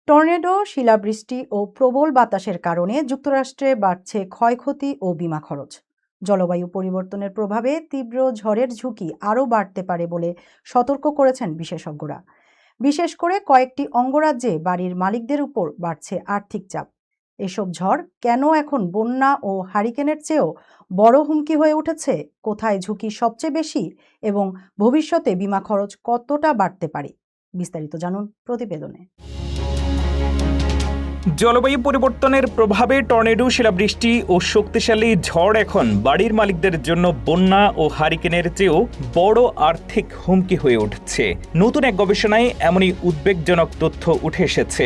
Tornado, শিলাবৃষ্টি ও প্রবল বাতাসের কারণে যুক্তরাষ্ট্রে বাড়ছে ক্ষয়ক্ষতি ও বিমা খরচ। জলবায়ু পরিবর্তনের প্রভাবে তীব্র ঝড়ের ঝুঁকি আরও বাড়তে পারে বলে সতর্ক করেছেন বিশেষজ্ঞরা। বিশেষ করে কয়েকটি অঙ্গরাজ্যে বাড়ির মালিকদের উপর বাড়ছে আর্থিক চাপ। এসব ঝড় কেন এখন বন্যা ও হারিকেনের চেয়েও বড় হুমকি হয়ে উঠেছে, কোথায় ঝুঁকি সবচেয়ে বেশি এবং ভবিষ্যতে বিমা খরচ কতটা বাড়তে পারে, বিস্তারিত জানুন প্রতিবেদনে। জলবায়ু পরিবর্তনের প্রভাবে টর্নেডো, শিলাবৃষ্টি ও শক্তিশালী ঝড় এখন বাড়ির মালিকদের জন্য বন্যা ও হারিকেনের চেয়েও বড় আর্থিক হুমকি হয়ে উঠছে। নতুন এক গবেষণায় এমনই উদ্বেগজনক তথ্য উঠে এসেছে।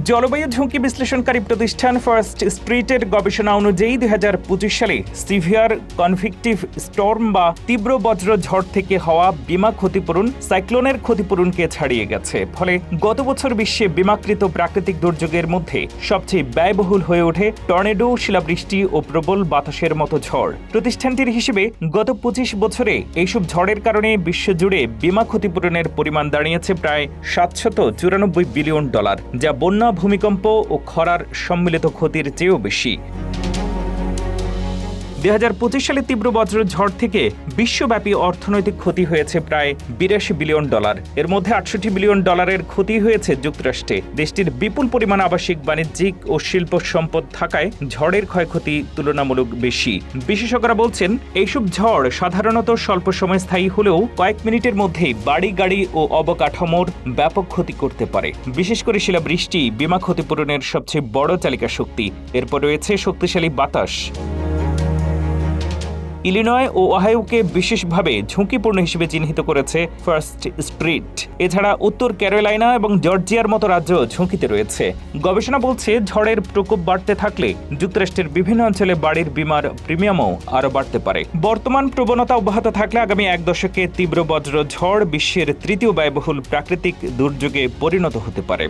জলবায়ু ঝুঁকি বিশ্লেষণকারী প্রতিষ্ঠান ফার্স্ট স্ট্রিটের গবেষণা অনুযায়ী 2025 সালে সিভিয়ার কনভিকটিভ স্টর্ম বা তীব্র বজ্র ঝড় থেকে হওয়া বিমা ক্ষতিপূরণ সাইক্লোনের ক্ষতিপূরণকে ছাড়িয়ে গেছে। ফলে গত বছর বিশ্বে বিমাকৃত প্রাকৃতিক দুর্যোগের মধ্যে সবচেয়ে ব্যয়বহুল হয়ে ওঠে টর্নেডো, শিলাবৃষ্টি ও প্রবল বাতাসের মতো ঝড়। প্রতিষ্ঠানটির হিসেবে গত 25 বছরে এইসব ঝড়ের কারণে বিশ্বজুড়ে বিমা ক্ষতিপূরণের পরিমাণ দাঁড়িয়েছে প্রায় $794 বিলিয়ন, যা বন্যা, ভূমিকম্প ও খরার সম্মিলিত ক্ষতির চেয়েও বেশি। 2025 সালে তীব্র বজ্র ঝড় থেকে বিশ্বব্যাপী অর্থনৈতিক ক্ষতি হয়েছে প্রায় $82 বিলিয়ন। এর মধ্যে $68 বিলিয়ন ক্ষতি হয়েছে যুক্তরাষ্ট্রে। দেশটির বিপুল পরিমাণ আবাসিক, বাণিজ্যিক ও শিল্প সম্পদ থাকায় ঝড়ের ক্ষয়ক্ষতি তুলনামূলক বেশি। বিশেষজ্ঞরা বলছেন, এইসব ঝড় সাধারণত স্বল্প সময় স্থায়ী হলেও কয়েক মিনিটের মধ্যেই বাড়ি, গাড়ি ও অবকাঠামোর ব্যাপক ক্ষতি করতে পারে। বিশেষ করে শিলাবৃষ্টি বিমা ক্ষতিপূরণের সবচেয়ে বড় চালিকা শক্তি। এরপর রয়েছে শক্তিশালী বাতাস। ইলিনয় ও ওহাইওকে বিশেষভাবে ঝুঁকিপূর্ণ হিসেবে চিহ্নিত করেছে ফার্স্ট স্ট্রিট। এছাড়া উত্তর ক্যারোলাইনা এবং জর্জিয়ার মতো রাজ্য ঝুঁকিতে রয়েছে। গবেষণা বলছে, ঝড়ের প্রকোপ বাড়তে থাকলে যুক্তরাষ্ট্রের বিভিন্ন অঞ্চলে বাড়ির বিমার প্রিমিয়ামও আরও বাড়তে পারে। বর্তমান প্রবণতা অব্যাহত থাকলে আগামী এক দশকে তীব্র বজ্র ঝড় বিশ্বের তৃতীয় ব্যয়বহুল প্রাকৃতিক দুর্যোগে পরিণত হতে পারে।